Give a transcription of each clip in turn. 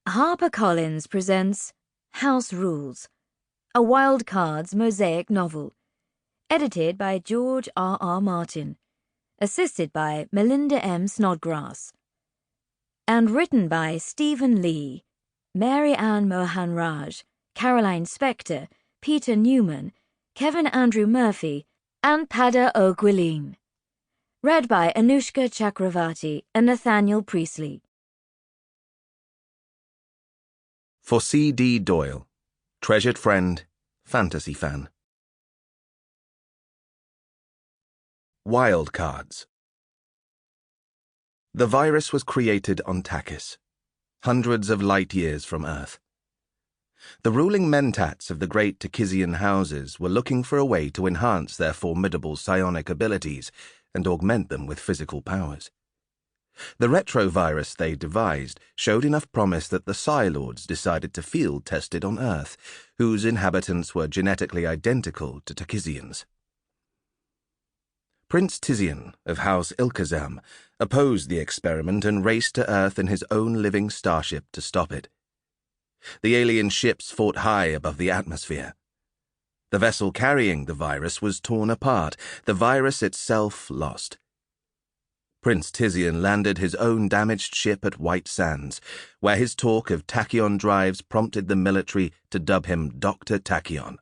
HarperCollins presents House Rules, a wild cards mosaic novel, edited by George R. Martin, assisted by Melinda M. Snodgrass, and written by Stephen Lee, Mary Ann Mohanraj, Caroline Spector, Peter Newman, Kevin Andrew Murphy, and Pada O'Guilleen. Read by Anushka Chakravarti and Nathaniel Priestley. For C. D. Doyle, treasured friend, fantasy fan. Wild cards. The virus was created on Takis, hundreds of light years from Earth. The ruling mentats of the great Takisian houses were looking for a way to enhance their formidable psionic abilities and augment them with physical powers. The retrovirus they devised showed enough promise that the Psi Lords decided to field test it on Earth, whose inhabitants were genetically identical to Takisians. Prince Tizian of House Ilkazam opposed the experiment and raced to Earth in his own living starship to stop it. The alien ships fought high above the atmosphere. The vessel carrying the virus was torn apart, the virus itself lost. Prince Tizian landed his own damaged ship at White Sands, where his talk of tachyon drives prompted the military to dub him Dr. Tachyon.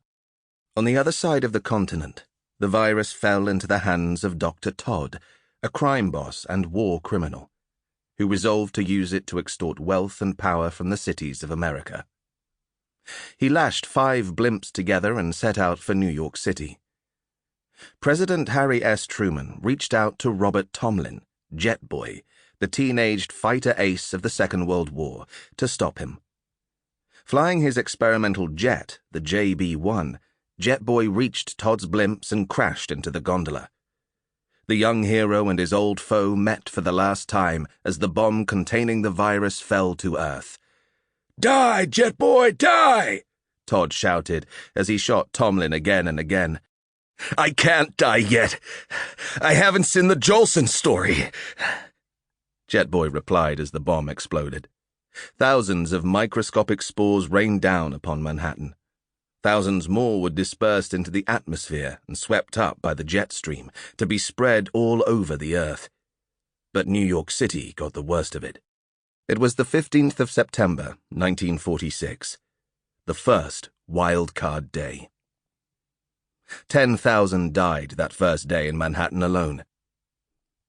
On the other side of the continent, the virus fell into the hands of Dr. Todd, a crime boss and war criminal, who resolved to use it to extort wealth and power from the cities of America. He lashed 5 blimps together and set out for New York City. President Harry S. Truman reached out to Robert Tomlin, Jet Boy, the teenaged fighter ace of the Second World War, to stop him. Flying his experimental jet, the JB-1, Jet Boy reached Todd's blimps and crashed into the gondola. The young hero and his old foe met for the last time as the bomb containing the virus fell to Earth. "Die, Jet Boy, die!" Todd shouted as he shot Tomlin again and again. "I can't die yet. I haven't seen the Jolson story," Jet Boy replied as the bomb exploded. Thousands of microscopic spores rained down upon Manhattan. Thousands more were dispersed into the atmosphere and swept up by the jet stream to be spread all over the Earth. But New York City got the worst of it. It was the 15th of September, 1946, the first wild card day. 10,000 died that first day in Manhattan alone.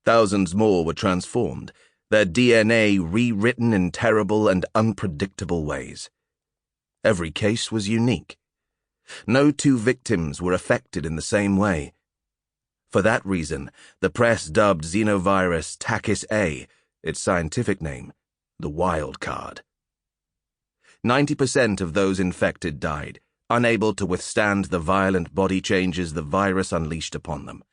Thousands more were transformed, their DNA rewritten in terrible and unpredictable ways. Every case was unique. No 2 victims were affected in the same way. For that reason, the press dubbed xenovirus Takis A, its scientific name, the wild card. 90% of those infected died, unable to withstand the violent body changes the virus unleashed upon them.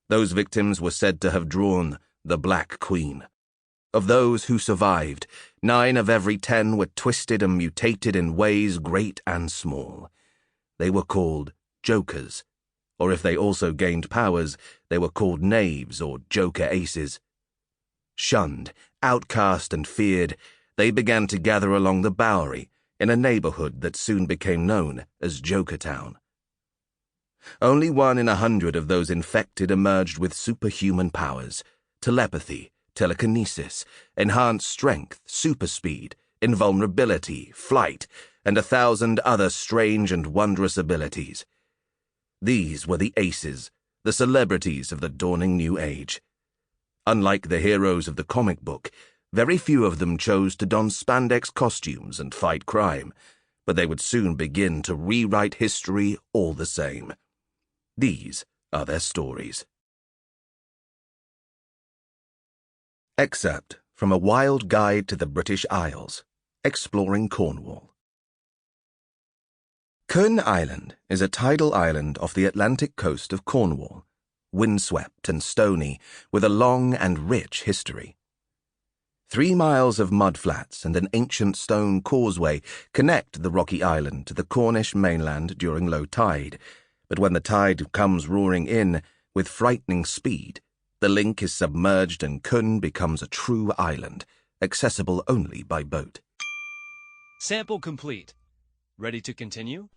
Those victims were said to have drawn the Black Queen. Of those who survived, 9 of every 10 were twisted and mutated in ways great and small. They were called jokers, or if they also gained powers, they were called knaves or joker aces. Shunned, outcast and feared, they began to gather along the Bowery, in a neighborhood that soon became known as Jokertown. Only 1 in 100 of those infected emerged with superhuman powers: telepathy, telekinesis, enhanced strength, superspeed, invulnerability, flight, and 1,000 other strange and wondrous abilities. These were the aces, the celebrities of the dawning new age. Unlike the heroes of the comic book, very few of them chose to don spandex costumes and fight crime, but they would soon begin to rewrite history all the same. These are their stories. Excerpt from A Wild Guide to the British Isles, Exploring Cornwall. Keun Island is a tidal island off the Atlantic coast of Cornwall, windswept and stony, with a long and rich history. 3 miles of mudflats and an ancient stone causeway connect the rocky island to the Cornish mainland during low tide, but when the tide comes roaring in with frightening speed, the link is submerged and Keun becomes a true island, accessible only by boat. Sample complete. Ready to continue?